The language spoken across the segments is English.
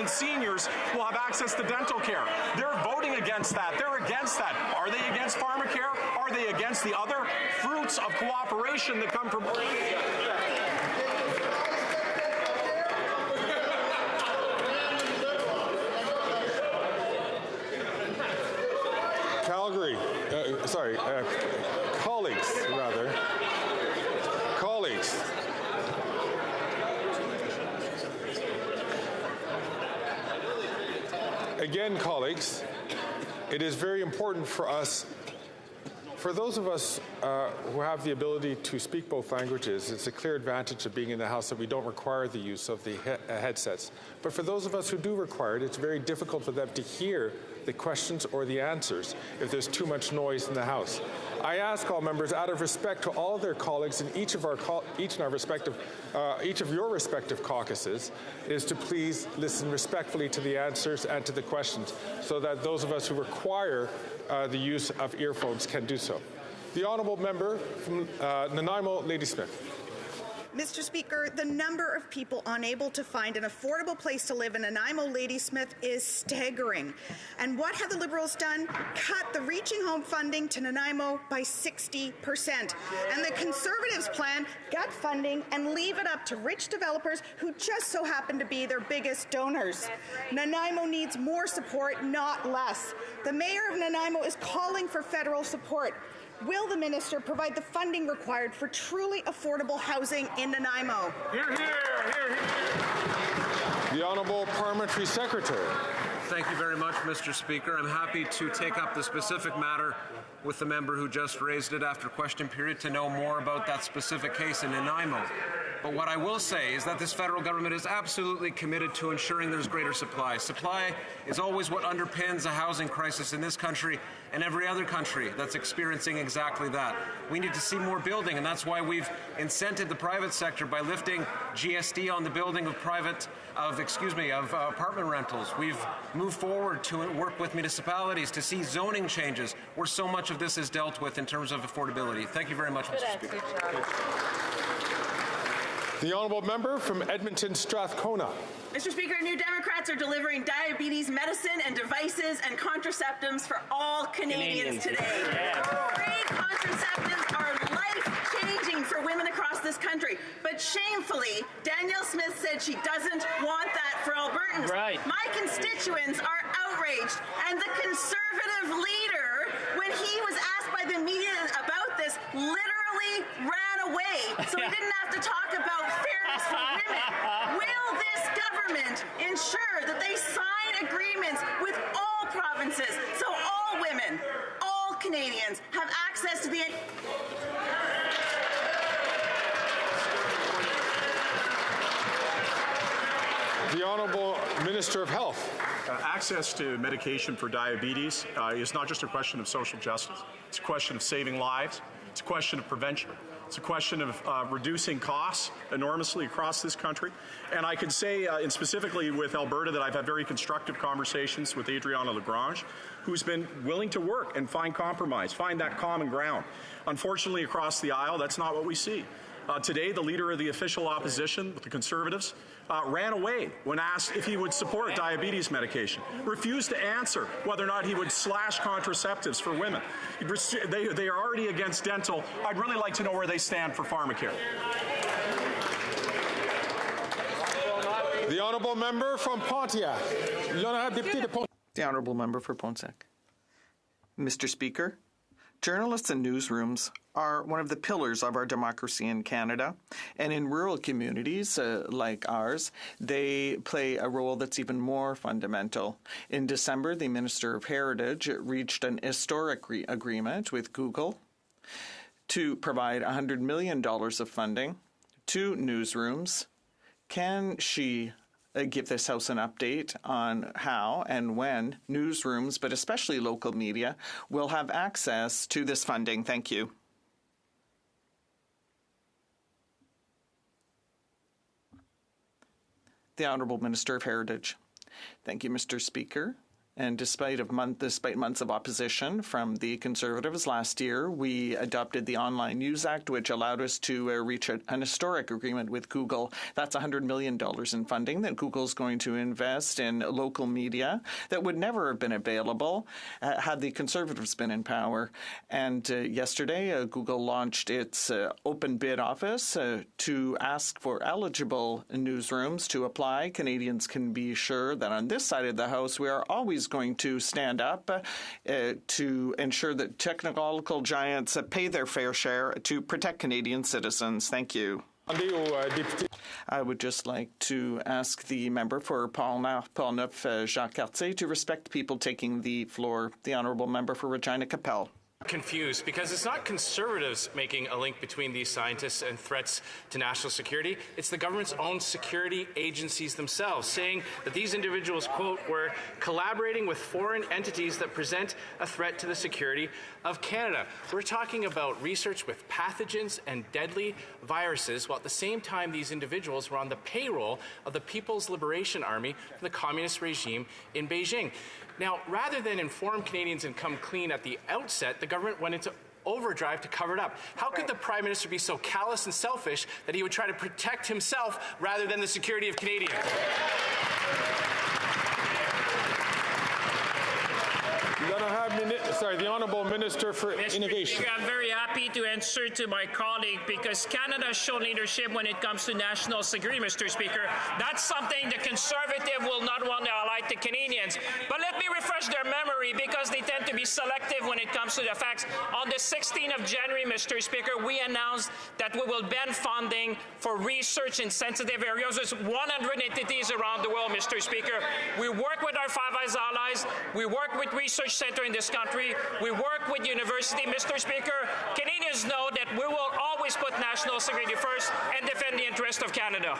And seniors will have access to dental care. They're voting against that. They're against that. Are they against pharmacare? Are they against the other fruits of cooperation that come from... Colleagues. Again, colleagues, it is very important for us, for those of us who have the ability to speak both languages, it's a clear advantage of being in the House that we don't require the use of the headsets. But for those of us who do require it, it's very difficult for them to hear the questions or the answers if there's too much noise in the House. I ask all members, out of respect to all of their colleagues in each of your respective caucuses, is to please listen respectfully to the answers and to the questions, so that those of us who require the use of earphones can do so. The honourable member from Nanaimo, Ladysmith. Mr. Speaker, the number of people unable to find an affordable place to live in Nanaimo, Ladysmith is staggering. And what have the Liberals done? Cut the Reaching Home funding to Nanaimo by 60%. And the Conservatives plan gut funding and leave it up to rich developers who just so happen to be their biggest donors. Nanaimo needs more support, not less. The Mayor of Nanaimo is calling for federal support. Will the minister provide the funding required for truly affordable housing in Nanaimo? Hear, hear, hear, hear. The Honourable Parliamentary Secretary. Thank you very much, Mr. Speaker. I'm happy to take up the specific matter with the member who just raised it after question period to know more about that specific case in Nanaimo. But what I will say is that this federal government is absolutely committed to ensuring there's greater supply. Supply is always what underpins a housing crisis in this country and every other country that's experiencing exactly that. We need to see more building, and that's why we've incented the private sector by lifting GST on the building of apartment rentals. We've moved forward to work with municipalities to see zoning changes where so much of this is dealt with in terms of affordability. Thank you very much, Mr. Speaker. The honourable member from Edmonton Strathcona. Mr. Speaker, New Democrats are delivering diabetes medicine and devices and contraceptives for all Canadians today. Yeah. Free contraceptives are life-changing for women across this country. But shamefully, Danielle Smith said she doesn't want that for Albertans. Right. My constituents are outraged, and the Conservative leader, when he was asked by the media about this, literally ran away. So he didn't have to talk about fairness for women. Will this government ensure that they sign agreements with all provinces so all women, all Canadians have access to the... The Honourable Minister of Health. Access to medication for diabetes is not just a question of social justice. It's a question of saving lives. It's a question of prevention. It's a question of reducing costs enormously across this country. And I can say, and specifically with Alberta, that I've had very constructive conversations with Adriana Lagrange, who's been willing to work and find compromise, find that common ground. Unfortunately, across the aisle, that's not what we see. Today, the leader of the official opposition, the Conservatives, ran away when asked if he would support diabetes medication, refused to answer whether or not he would slash contraceptives for women. They are already against dental. I'd really like to know where they stand for pharmacare. The Honourable Member from Pontiac. The Honourable Member for Pontiac. Mr. Speaker, journalists and newsrooms are one of the pillars of our democracy in Canada. And in rural communities like ours, they play a role that's even more fundamental. In December, the Minister of Heritage reached an historic agreement with Google to provide $100 million of funding to newsrooms. Can she give this House an update on how and when newsrooms, but especially local media, will have access to this funding? Thank you. The Honourable Minister of Heritage. Thank you, Mr. Speaker. And despite months of opposition from the Conservatives last year, we adopted the Online News Act, which allowed us to reach an historic agreement with Google. That's $100 million in funding that Google's going to invest in local media that would never have been available had the Conservatives been in power. And yesterday, Google launched its open bid office to ask for eligible newsrooms to apply. Canadians can be sure that on this side of the House, we are always going to stand up to ensure that technological giants pay their fair share to protect Canadian citizens. Thank you. I would just like to ask the member for Portneuf, Jacques Cartier, to respect people taking the floor. The honourable member for Regina Capel. Confused because it's not Conservatives making a link between these scientists and threats to national security. It's the government's own security agencies themselves saying that these individuals, quote, were collaborating with foreign entities that present a threat to the security of Canada. We're talking about research with pathogens and deadly viruses, while at the same time these individuals were on the payroll of the People's Liberation Army, the communist regime in Beijing. Now, rather than inform Canadians and come clean at the outset, the government went into overdrive to cover it up. How could the Prime Minister be so callous and selfish that he would try to protect himself rather than the security of Canadians? The Honourable Minister for Innovation. Speaker, I'm very happy to answer to my colleague because Canada has shown leadership when it comes to national security, Mr. Speaker. That's something the Conservative will not want to highlight to Canadians. But let me refresh their memory because they tend to be selective when it comes to the facts. On the 16th of January, Mr. Speaker, we announced that we will ban funding for research in sensitive areas. There's 100 entities around the world, Mr. Speaker. We work with our Five Eyes allies. We work with research centers in this country. We work with university. Mr. Speaker, Canadians know that we will always put national security first and defend the interest of Canada.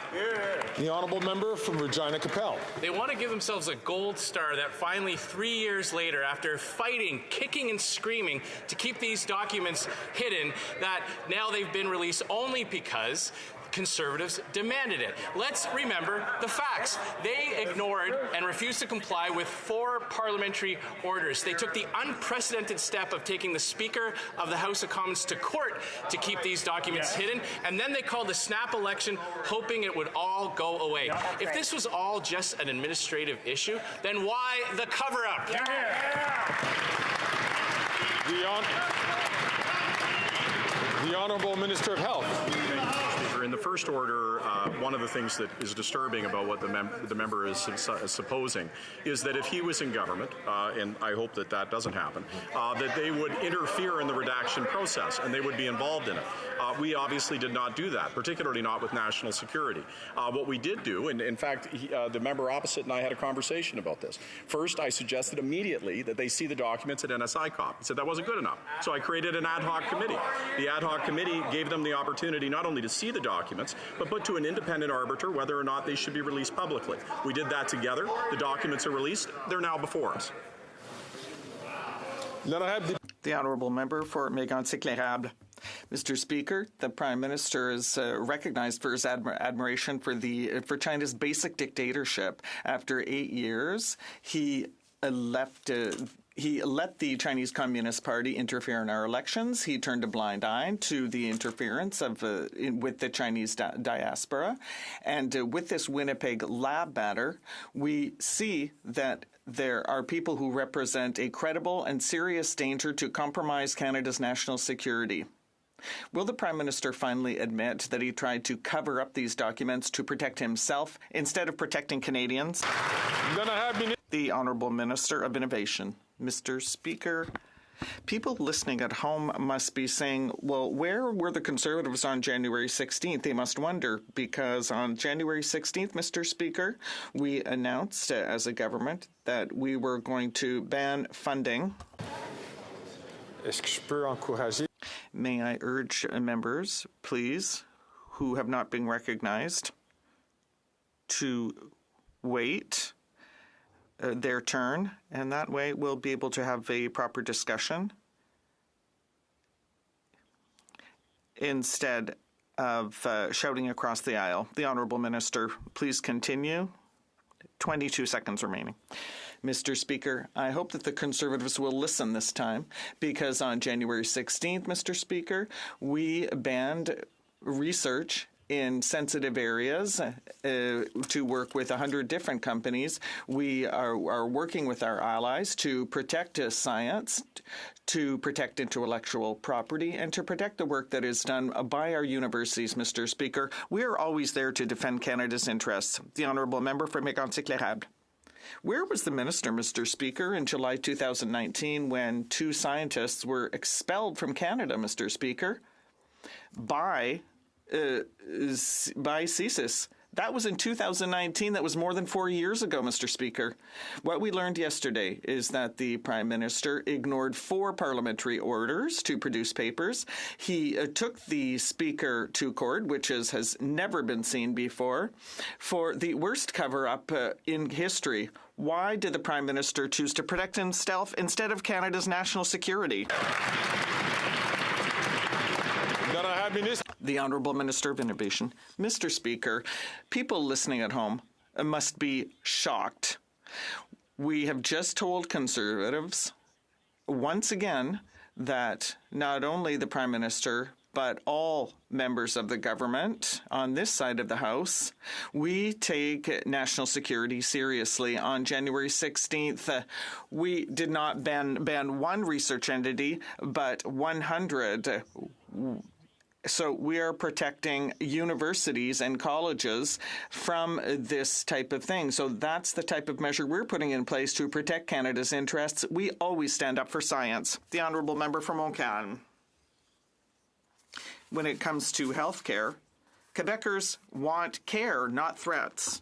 The honourable member from Regina Capel. They want to give themselves a gold star that finally 3 years later, after fighting, kicking and screaming to keep these documents hidden, that now they've been released only because Conservatives demanded it. Let's remember the facts. They ignored and refused to comply with 4 parliamentary orders. They took the unprecedented step of taking the Speaker of the House of Commons to court to keep these documents hidden, and then they called a snap election hoping it would all go away. If this was all just an administrative issue, then why the cover-up? The Honourable Minister of Health. In the first order, one of the things that is disturbing about what the member is supposing is that if he was in government, and I hope that that doesn't happen, that they would interfere in the redaction process and they would be involved in it. We obviously did not do that, particularly not with national security. What we did do, and in fact, the member opposite and I had a conversation about this. First, I suggested immediately that they see the documents at NSICOP. He said that wasn't good enough. So I created an ad hoc committee. The ad hoc committee gave them the opportunity not only to see the documents, but put to an independent arbiter whether or not they should be released publicly. We did that together. The documents are released. They're now before us. The honourable member for Mégantic L'Érable. Mr. Speaker, the Prime Minister is recognized for his admiration for China's basic dictatorship. After 8 years, he let the Chinese Communist Party interfere in our elections. He turned a blind eye to the interference with the Chinese diaspora. And with this Winnipeg lab matter, we see that there are people who represent a credible and serious danger to compromise Canada's national security. Will the Prime Minister finally admit that he tried to cover up these documents to protect himself instead of protecting Canadians? The Honourable Minister of Innovation. Mr. Speaker, people listening at home must be saying, well, where were the Conservatives on January 16th? They must wonder, because on January 16th, Mr. Speaker, we announced as a government that we were going to ban funding. May I urge members, please, who have not been recognized, to wait their turn, and that way we'll be able to have a proper discussion instead of shouting across the aisle. The Honourable Minister, please continue 22 seconds remaining. Mr. Speaker, I hope that the Conservatives will listen this time, because on January 16th, Mr. Speaker, we banned research in sensitive areas to work with 100 different companies. We are working with our allies to protect science, to protect intellectual property, and to protect the work that is done by our universities, Mr. Speaker. We are always there to defend Canada's interests. The Honourable Member for Mégantic-L'Érable. Where was the minister, Mr. Speaker, in July 2019 when 2 scientists were expelled from Canada, Mr. Speaker, by CSIS? That was in 2019. That was more than 4 years ago, Mr. Speaker. What we learned yesterday is that the Prime Minister ignored 4 parliamentary orders to produce papers. He took the Speaker to court, which has never been seen before, for the worst cover-up in history. Why did the Prime Minister choose to protect himself instead of Canada's national security? The Honourable Minister of Innovation. Mr. Speaker, people listening at home must be shocked. We have just told Conservatives once again that not only the Prime Minister but all members of the government on this side of the House, we take national security seriously. On January 16th, we did not ban one research entity, but 100. So we are protecting universities and colleges from this type of thing. So that's the type of measure we're putting in place to protect Canada's interests. We always stand up for science. The Honourable Member from Montcalm. When it comes to health care, Quebecers want care, not threats.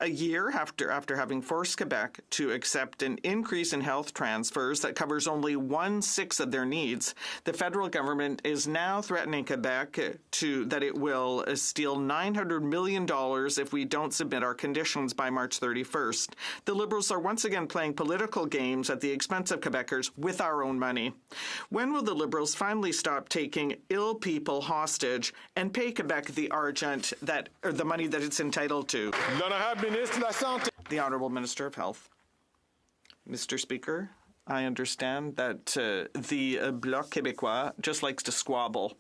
A year after having forced Quebec to accept an increase in health transfers that covers only 1/6 of their needs, the federal government is now threatening Quebec that it will steal $900 million if we don't submit our conditions by March 31st. The Liberals are once again playing political games at the expense of Quebecers with our own money. When will the Liberals finally stop taking ill people hostage and pay Quebec the the money that it's entitled to? The Honourable Minister of Health. Mr. Speaker, I understand that the Bloc Québécois just likes to squabble.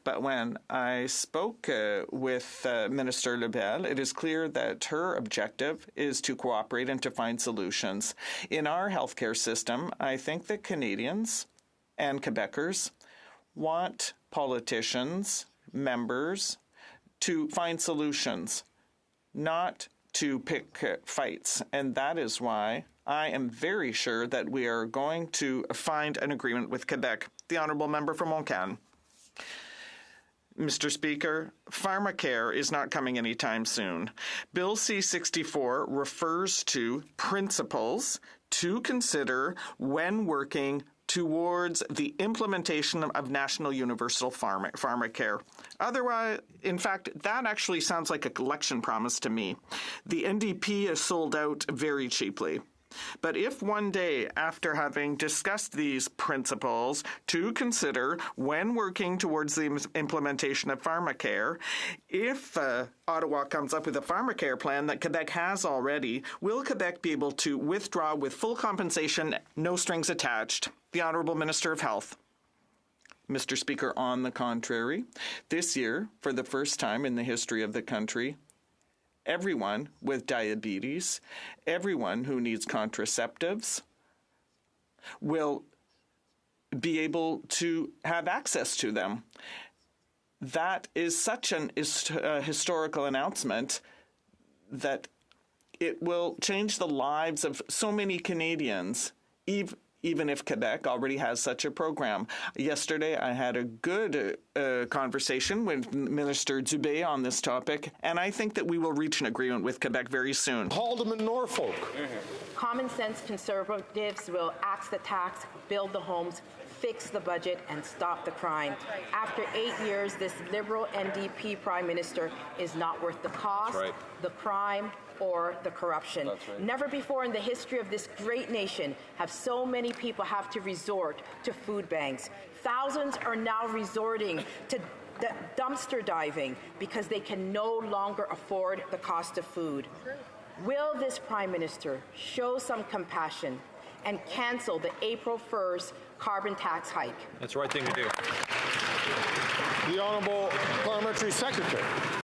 But when I spoke with Minister Lebel, it is clear that her objective is to cooperate and to find solutions. In our healthcare system, I think that Canadians and Quebecers want politicians, members, to find solutions, not to pick fights. And that is why I am very sure that we are going to find an agreement with Quebec. The Honourable Member from Montcalm. Mr. Speaker, pharmacare is not coming anytime soon. Bill C-64 refers to principles to consider when working towards the implementation of national universal pharmacare. Otherwise, in fact, that actually sounds like a election promise to me. The NDP is sold out very cheaply. But if one day, after having discussed these principles to consider when working towards the implementation of pharmacare, if Ottawa comes up with a pharmacare plan that Quebec has already, will Quebec be able to withdraw with full compensation, no strings attached? The Honourable Minister of Health. Mr. Speaker, on the contrary, this year, for the first time in the history of the country, everyone with diabetes, everyone who needs contraceptives will be able to have access to them. That is such an historical announcement that it will change the lives of so many Canadians, even if Quebec already has such a program. Yesterday, I had a good conversation with Minister Dubé on this topic, and I think that we will reach an agreement with Quebec very soon. Alderman Norfolk. Common sense Conservatives will axe the tax, build the homes, fix the budget, and stop the crime. After 8 years, this Liberal NDP Prime Minister is not worth the cost, the crime, or the corruption. Right. Never before in the history of this great nation have so many people have to resort to food banks. Thousands are now resorting to dumpster diving because they can no longer afford the cost of food. Will this Prime Minister show some compassion and cancel the April 1st carbon tax hike? That's the right thing to do. The Honourable Parliamentary Secretary.